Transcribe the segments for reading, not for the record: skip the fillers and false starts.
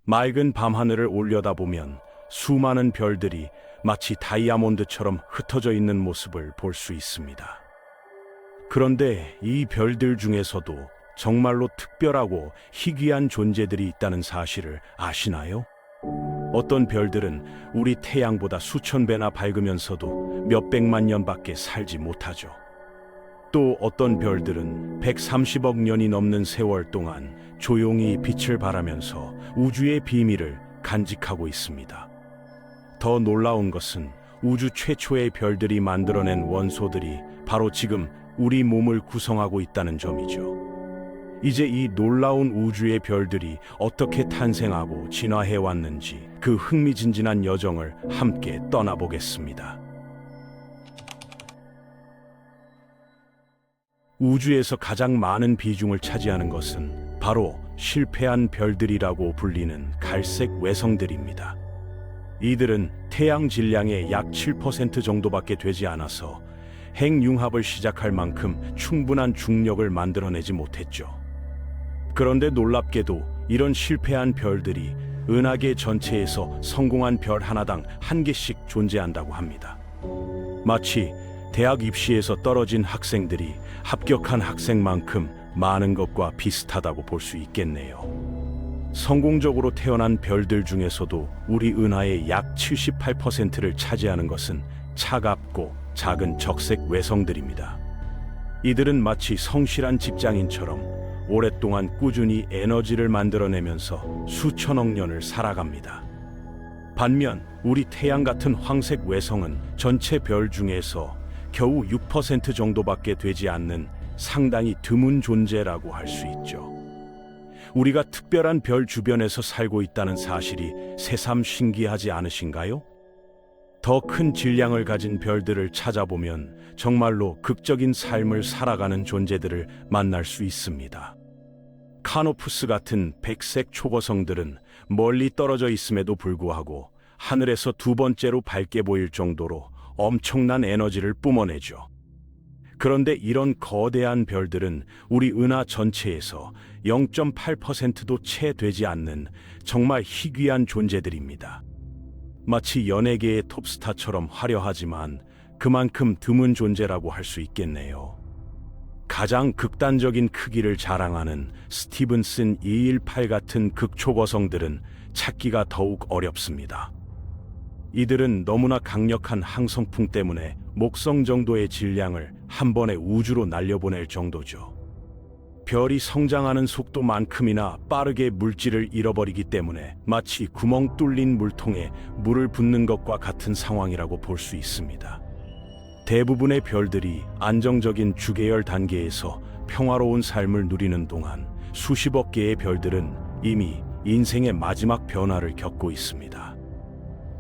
맑은 밤하늘을 올려다보면 수많은 별들이 마치 다이아몬드처럼 흩어져 있는 모습을 볼 수 있습니다. 그런데 이 별들 중에서도 정말로 특별하고 희귀한 존재들이 있다는 사실을 아시나요? 어떤 별들은 우리 태양보다 수천 배나 밝으면서도 몇백만 년밖에 살지 못하죠. 또 어떤 별들은 130억 년이 넘는 세월 동안 조용히 빛을 발하면서 우주의 비밀을 간직하고 있습니다. 더 놀라운 것은 우주 최초의 별들이 만들어낸 원소들이 바로 지금 우리 몸을 구성하고 있다는 점이죠. 이제 이 놀라운 우주의 별들이 어떻게 탄생하고 진화해 왔는지 그 흥미진진한 여정을 함께 떠나보겠습니다. 우주에서 가장 많은 비중을 차지하는 것은 바로 실패한 별들이라고 불리는 갈색 외성들입니다. 이들은 태양 질량의 약 7% 정도밖에 되지 않아서 핵융합을 시작할 만큼 충분한 중력을 만들어내지 못했죠. 그런데 놀랍게도 이런 실패한 별들이 은하계 전체에서 성공한 별 하나당 한 개씩 존재한다고 합니다. 마치 대학 입시에서 떨어진 학생들이 합격한 학생만큼 많은 것과 비슷하다고 볼 수 있겠네요. 성공적으로 태어난 별들 중에서도 우리 은하의 약 78%를 차지하는 것은 차갑고 작은 적색 외성들입니다. 이들은 마치 성실한 직장인처럼 오랫동안 꾸준히 에너지를 만들어내면서 수천억 년을 살아갑니다. 반면 우리 태양 같은 황색 외성은 전체 별 중에서 겨우 6% 정도밖에 되지 않는 상당히 드문 존재라고 할 수 있죠. 우리가 특별한 별 주변에서 살고 있다는 사실이 새삼 신기하지 않으신가요? 더 큰 질량을 가진 별들을 찾아보면 정말로 극적인 삶을 살아가는 존재들을 만날 수 있습니다. 카노푸스 같은 백색 초고성들은 멀리 떨어져 있음에도 불구하고 하늘에서 두 번째로 밝게 보일 정도로 엄청난 에너지를 뿜어내죠. 그런데 이런 거대한 별들은 우리 은하 전체에서 0.8%도 채 되지 않는 정말 희귀한 존재들입니다. 마치 연예계의 톱스타처럼 화려하지만 그만큼 드문 존재라고 할 수 있겠네요. 가장 극단적인 크기를 자랑하는 스티븐슨 218 같은 극초고성들은 찾기가 더욱 어렵습니다. 이들은 너무나 강력한 항성풍 때문에 목성 정도의 질량을 한 번에 우주로 날려보낼 정도죠. 별이 성장하는 속도만큼이나 빠르게 물질을 잃어버리기 때문에 마치 구멍 뚫린 물통에 물을 붓는 것과 같은 상황이라고 볼 수 있습니다. 대부분의 별들이 안정적인 주계열 단계에서 평화로운 삶을 누리는 동안 수십억 개의 별들은 이미 인생의 마지막 변화를 겪고 있습니다.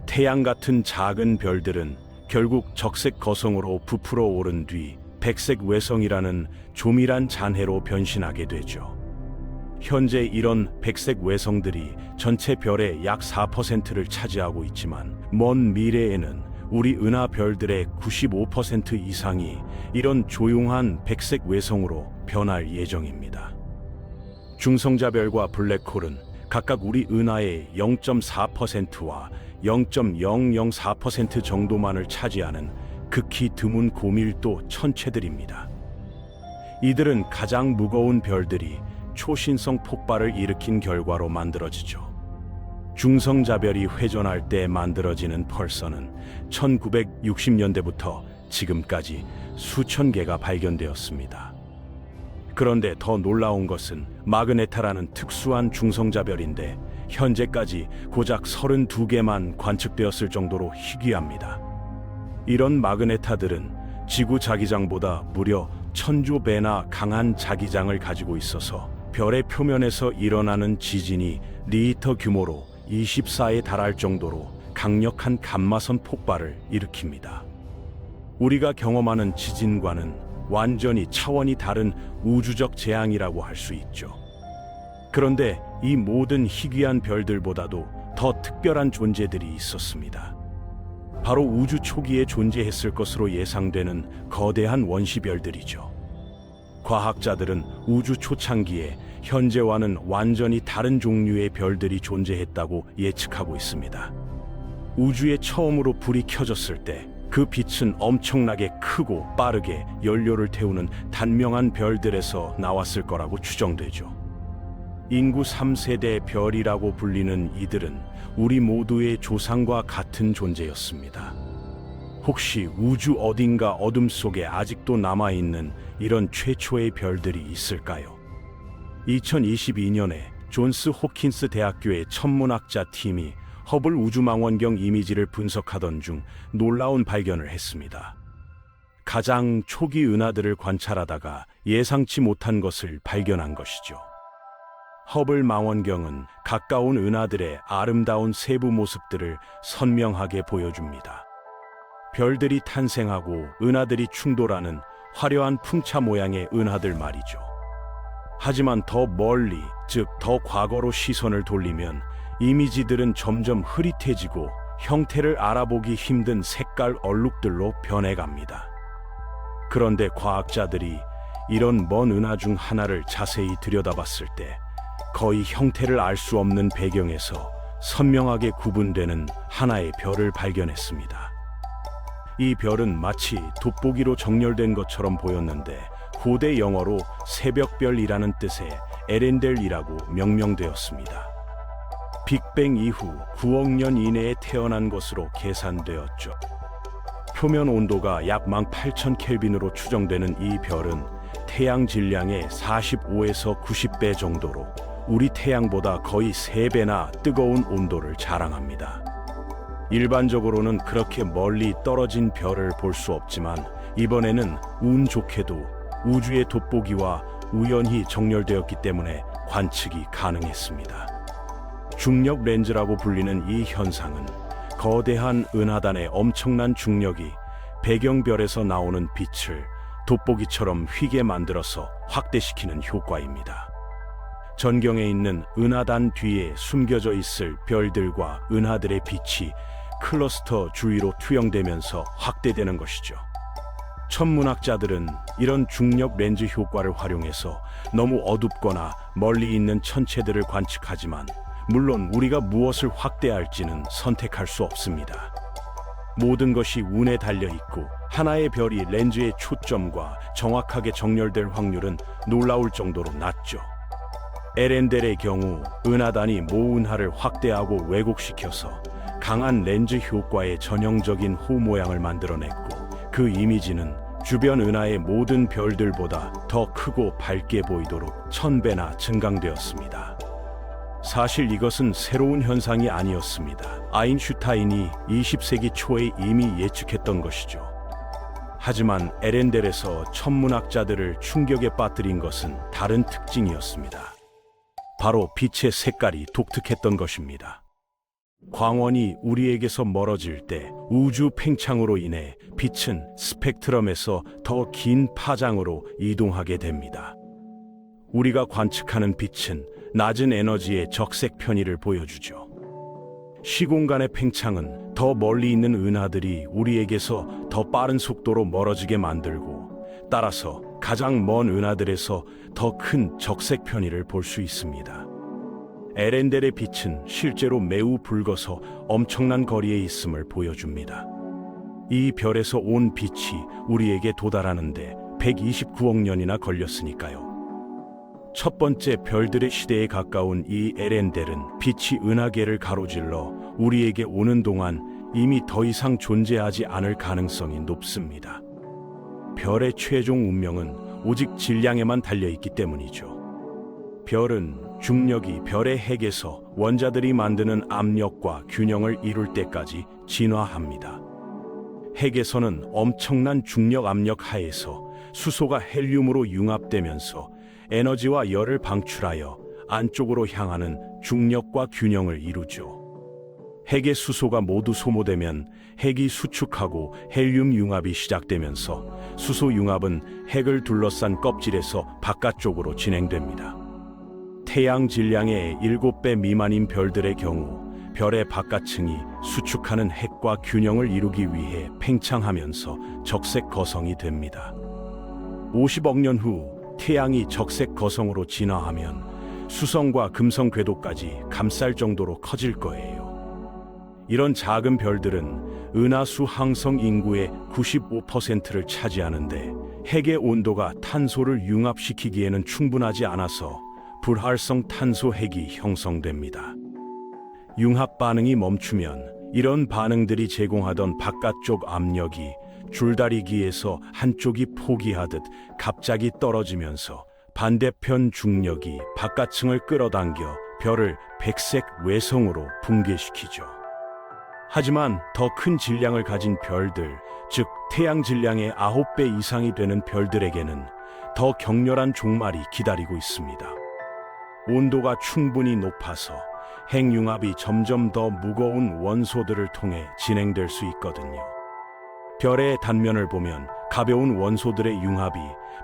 태양 같은 작은 별들은 결국 적색 거성으로 부풀어 오른 뒤 백색 외성이라는 조밀한 잔해로 변신하게 되죠. 현재 이런 백색 외성들이 전체 별의 약 4%를 차지하고 있지만 먼 미래에는 우리 은하 별들의 95% 이상이 이런 조용한 백색 외성으로 변할 예정입니다. 중성자별과 블랙홀은 각각 우리 은하의 0.4%와 0.004% 정도만을 차지하는 극히 드문 고밀도 천체들입니다. 이들은 가장 무거운 별들이 초신성 폭발을 일으킨 결과로 만들어지죠. 중성자별이 회전할 때 만들어지는 펄서는 1960년대부터 지금까지 수천 개가 발견되었습니다. 그런데 더 놀라운 것은 마그네타라는 특수한 중성자별인데 현재까지 고작 32개만 관측되었을 정도로 희귀합니다. 이런 마그네타들은 지구 자기장보다 무려 1000조 배나 강한 자기장을 가지고 있어서 별의 표면에서 일어나는 지진이 리히터 규모로 24에 달할 정도로 강력한 감마선 폭발을 일으킵니다. 우리가 경험하는 지진과는 완전히 차원이 다른 우주적 재앙이라고 할 수 있죠. 그런데 이 모든 희귀한 별들보다도 더 특별한 존재들이 있었습니다. 바로 우주 초기에 존재했을 것으로 예상되는 거대한 원시별들이죠. 과학자들은 우주 초창기에 현재와는 완전히 다른 종류의 별들이 존재했다고 예측하고 있습니다. 우주에 처음으로 불이 켜졌을 때 그 빛은 엄청나게 크고 빠르게 연료를 태우는 단명한 별들에서 나왔을 거라고 추정되죠. 인구 3세대 별이라고 불리는 이들은 우리 모두의 조상과 같은 존재였습니다. 혹시 우주 어딘가 어둠 속에 아직도 남아있는 이런 최초의 별들이 있을까요? 2022년에 존스 호킨스 대학교의 천문학자 팀이 허블 우주망원경 이미지를 분석하던 중 놀라운 발견을 했습니다. 가장 초기 은하들을 관찰하다가 예상치 못한 것을 발견한 것이죠. 허블 망원경은 가까운 은하들의 아름다운 세부 모습들을 선명하게 보여줍니다. 별들이 탄생하고 은하들이 충돌하는 화려한 풍차 모양의 은하들 말이죠. 하지만 더 멀리, 즉 더 과거로 시선을 돌리면 이미지들은 점점 흐릿해지고 형태를 알아보기 힘든 색깔 얼룩들로 변해갑니다. 그런데 과학자들이 이런 먼 은하 중 하나를 자세히 들여다봤을 때 거의 형태를 알 수 없는 배경에서 선명하게 구분되는 하나의 별을 발견했습니다. 이 별은 마치 돋보기로 정렬된 것처럼 보였는데 고대 영어로 새벽별이라는 뜻의 에렌델이라고 명명되었습니다. 빅뱅 이후 9억 년 이내에 태어난 것으로 계산되었죠. 표면 온도가 약 18,000켈빈으로 추정되는 이 별은 태양 질량의 45에서 90배 정도로 우리 태양보다 거의 3배나 뜨거운 온도를 자랑합니다. 일반적으로는 그렇게 멀리 떨어진 별을 볼 수 없지만 이번에는 운 좋게도 우주의 돋보기와 우연히 정렬되었기 때문에 관측이 가능했습니다. 중력 렌즈라고 불리는 이 현상은 거대한 은하단의 엄청난 중력이 배경별에서 나오는 빛을 돋보기처럼 휘게 만들어서 확대시키는 효과입니다. 전경에 있는 은하단 뒤에 숨겨져 있을 별들과 은하들의 빛이 클러스터 주위로 투영되면서 확대되는 것이죠. 천문학자들은 이런 중력 렌즈 효과를 활용해서 너무 어둡거나 멀리 있는 천체들을 관측하지만 물론 우리가 무엇을 확대할지는 선택할 수 없습니다. 모든 것이 운에 달려 있고 하나의 별이 렌즈의 초점과 정확하게 정렬될 확률은 놀라울 정도로 낮죠. 에렌델의 경우 은하단이 모은하를 확대하고 왜곡시켜서 강한 렌즈 효과의 전형적인 호 모양을 만들어냈고 그 이미지는 주변 은하의 모든 별들보다 더 크고 밝게 보이도록 1000배나 증강되었습니다. 사실 이것은 새로운 현상이 아니었습니다. 아인슈타인이 20세기 초에 이미 예측했던 것이죠. 하지만 에렌델에서 천문학자들을 충격에 빠뜨린 것은 다른 특징이었습니다. 바로 빛의 색깔이 독특했던 것입니다. 광원이 우리에게서 멀어질 때 우주 팽창으로 인해 빛은 스펙트럼에서 더 긴 파장으로 이동하게 됩니다. 우리가 관측하는 빛은 낮은 에너지의 적색 편의를 보여주죠. 시공간의 팽창은 더 멀리 있는 은하들이 우리에게서 더 빠른 속도로 멀어지게 만들고 따라서 가장 먼 은하들에서 더 큰 적색 편의를 볼 수 있습니다. 에렌델의 빛은 실제로 매우 붉어서 엄청난 거리에 있음을 보여줍니다. 이 별에서 온 빛이 우리에게 도달하는데 129억 년이나 걸렸으니까요. 첫 번째 별들의 시대에 가까운 이 에렌델은 빛이 은하계를 가로질러 우리에게 오는 동안 이미 더 이상 존재하지 않을 가능성이 높습니다. 별의 최종 운명은 오직 질량에만 달려있기 때문이죠. 별은 중력이 별의 핵에서 원자들이 만드는 압력과 균형을 이룰 때까지 진화합니다. 핵에서는 엄청난 중력 압력 하에서 수소가 헬륨으로 융합되면서 에너지와 열을 방출하여 안쪽으로 향하는 중력과 균형을 이루죠. 핵의 수소가 모두 소모되면 핵이 수축하고 헬륨 융합이 시작되면서 수소 융합은 핵을 둘러싼 껍질에서 바깥쪽으로 진행됩니다. 태양 질량의 7배 미만인 별들의 경우 별의 바깥층이 수축하는 핵과 균형을 이루기 위해 팽창하면서 적색 거성이 됩니다. 50억 년 후 태양이 적색 거성으로 진화하면 수성과 금성 궤도까지 감쌀 정도로 커질 거예요. 이런 작은 별들은 은하수 항성 인구의 95%를 차지하는데 핵의 온도가 탄소를 융합시키기에는 충분하지 않아서 불활성 탄소 핵이 형성됩니다. 융합 반응이 멈추면 이런 반응들이 제공하던 바깥쪽 압력이 줄다리기에서 한쪽이 포기하듯 갑자기 떨어지면서 반대편 중력이 바깥층을 끌어당겨 별을 백색 외성으로 붕괴시키죠. 하지만 더 큰 질량을 가진 별들, 즉 태양 질량의 9배 이상이 되는 별들에게는 더 격렬한 종말이 기다리고 있습니다. 온도가 충분히 높아서 핵융합이 점점 더 무거운 원소들을 통해 진행될 수 있거든요. 별의 단면을 보면 가벼운 원소들의 융합이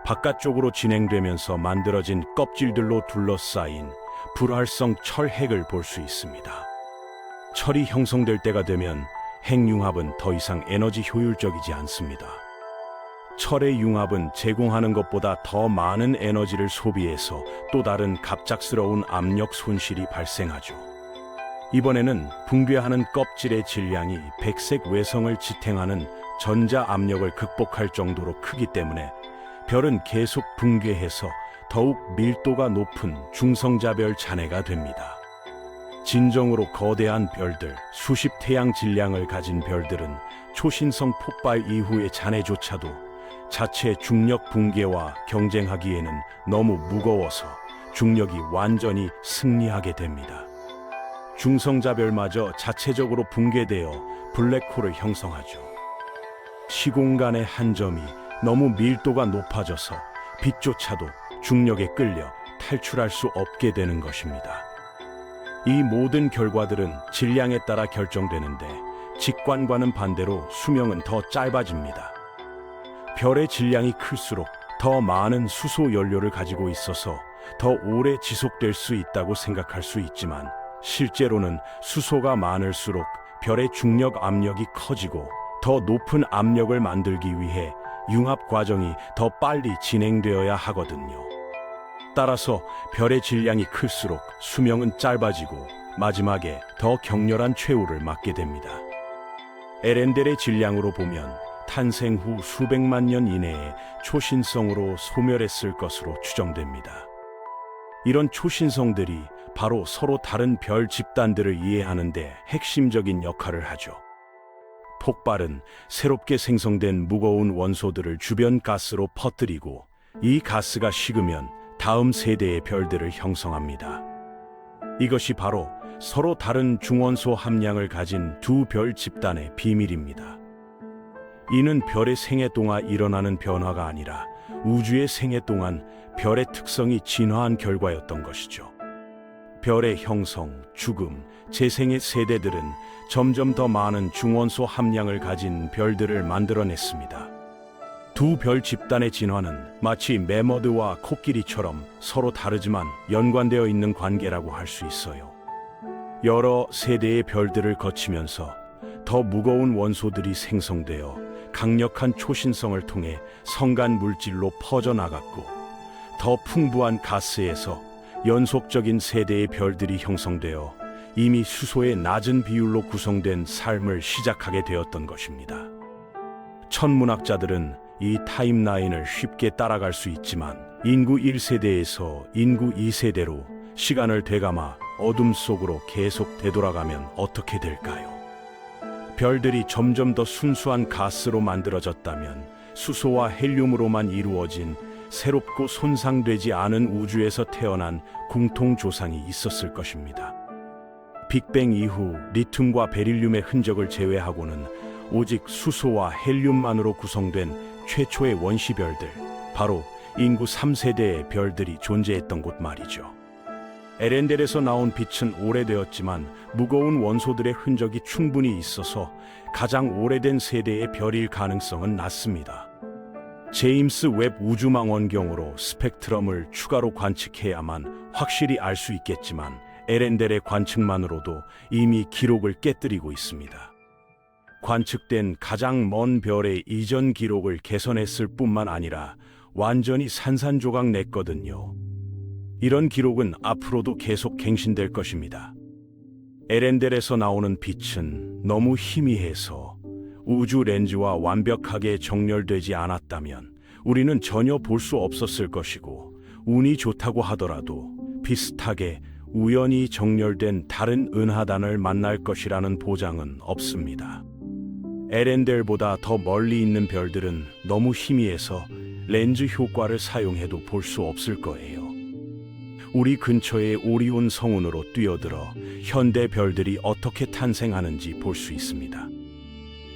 바깥쪽으로 진행되면서 만들어진 껍질들로 둘러싸인 불활성 철핵을 볼 수 있습니다. 철이 형성될 때가 되면 핵융합은 더 이상 에너지 효율적이지 않습니다. 철의 융합은 제공하는 것보다 더 많은 에너지를 소비해서 또 다른 갑작스러운 압력 손실이 발생하죠. 이번에는 붕괴하는 껍질의 질량이 백색 외성을 지탱하는 전자 압력을 극복할 정도로 크기 때문에 별은 계속 붕괴해서 더욱 밀도가 높은 중성자별 잔해가 됩니다. 진정으로 거대한 별들, 수십 태양 질량을 가진 별들은 초신성 폭발 이후의 잔해조차도 자체 중력 붕괴와 경쟁하기에는 너무 무거워서 중력이 완전히 승리하게 됩니다. 중성자별마저 자체적으로 붕괴되어 블랙홀을 형성하죠. 시공간의 한 점이 너무 밀도가 높아져서 빛조차도 중력에 끌려 탈출할 수 없게 되는 것입니다. 이 모든 결과들은 질량에 따라 결정되는데 직관과는 반대로 수명은 더 짧아집니다. 별의 질량이 클수록 더 많은 수소 연료를 가지고 있어서 더 오래 지속될 수 있다고 생각할 수 있지만 실제로는 수소가 많을수록 별의 중력 압력이 커지고 더 높은 압력을 만들기 위해 융합 과정이 더 빨리 진행되어야 하거든요. 따라서 별의 질량이 클수록 수명은 짧아지고 마지막에 더 격렬한 최후를 맞게 됩니다. 에렌델의 질량으로 보면 탄생 후 수백만 년 이내에 초신성으로 소멸했을 것으로 추정됩니다. 이런 초신성들이 바로 서로 다른 별 집단들을 이해하는 데 핵심적인 역할을 하죠. 폭발은 새롭게 생성된 무거운 원소들을 주변 가스로 퍼뜨리고 이 가스가 식으면 다음 세대의 별들을 형성합니다. 이것이 바로 서로 다른 중원소 함량을 가진 두 별 집단의 비밀입니다. 이는 별의 생애 동안 일어나는 변화가 아니라 우주의 생애 동안 별의 특성이 진화한 결과였던 것이죠. 별의 형성, 죽음, 재생의 세대들은 점점 더 많은 중원소 함량을 가진 별들을 만들어냈습니다. 두 별 집단의 진화는 마치 매머드와 코끼리처럼 서로 다르지만 연관되어 있는 관계라고 할 수 있어요. 여러 세대의 별들을 거치면서 더 무거운 원소들이 생성되어 강력한 초신성을 통해 성간 물질로 퍼져나갔고 더 풍부한 가스에서 연속적인 세대의 별들이 형성되어 이미 수소의 낮은 비율로 구성된 삶을 시작하게 되었던 것입니다. 천문학자들은 이 타임라인을 쉽게 따라갈 수 있지만 인구 1세대에서 인구 2세대로 시간을 되감아 어둠 속으로 계속 되돌아가면 어떻게 될까요? 별들이 점점 더 순수한 가스로 만들어졌다면 수소와 헬륨으로만 이루어진 새롭고 손상되지 않은 우주에서 태어난 궁통조상이 있었을 것입니다. 빅뱅 이후 리튬과 베릴륨의 흔적을 제외하고는 오직 수소와 헬륨만으로 구성된 최초의 원시별들, 바로 인구 3세대의 별들이 존재했던 곳 말이죠. 에렌델에서 나온 빛은 오래되었지만 무거운 원소들의 흔적이 충분히 있어서 가장 오래된 세대의 별일 가능성은 낮습니다. 제임스 웹 우주망원경으로 스펙트럼을 추가로 관측해야만 확실히 알 수 있겠지만 에렌델의 관측만으로도 이미 기록을 깨뜨리고 있습니다. 관측된 가장 먼 별의 이전 기록을 개선했을 뿐만 아니라 완전히 산산조각 냈거든요. 이런 기록은 앞으로도 계속 갱신될 것입니다. 에렌델에서 나오는 빛은 너무 희미해서 우주 렌즈와 완벽하게 정렬되지 않았다면 우리는 전혀 볼 수 없었을 것이고, 운이 좋다고 하더라도 비슷하게 우연히 정렬된 다른 은하단을 만날 것이라는 보장은 없습니다. 에렌델보다 더 멀리 있는 별들은 너무 희미해서 렌즈 효과를 사용해도 볼 수 없을 거예요. 우리 근처의 오리온 성운으로 뛰어들어 현대 별들이 어떻게 탄생하는지 볼 수 있습니다.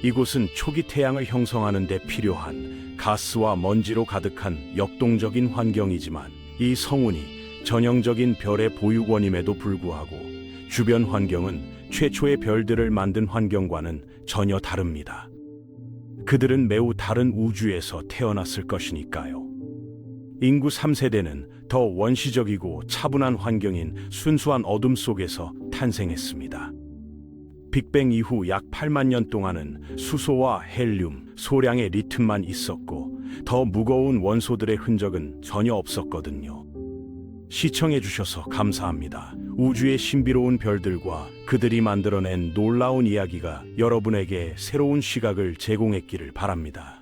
이곳은 초기 태양을 형성하는 데 필요한 가스와 먼지로 가득한 역동적인 환경이지만, 이 성운이 전형적인 별의 보육원임에도 불구하고 주변 환경은 최초의 별들을 만든 환경과는 전혀 다릅니다. 그들은 매우 다른 우주에서 태어났을 것이니까요. 인구 3세대는 더 원시적이고 차분한 환경인 순수한 어둠 속에서 탄생했습니다. 빅뱅 이후 약 8만 년 동안은 수소와 헬륨, 소량의 리튬만 있었고 더 무거운 원소들의 흔적은 전혀 없었거든요. 시청해 주셔서 감사합니다. 우주의 신비로운 별들과 그들이 만들어낸 놀라운 이야기가 여러분에게 새로운 시각을 제공했기를 바랍니다.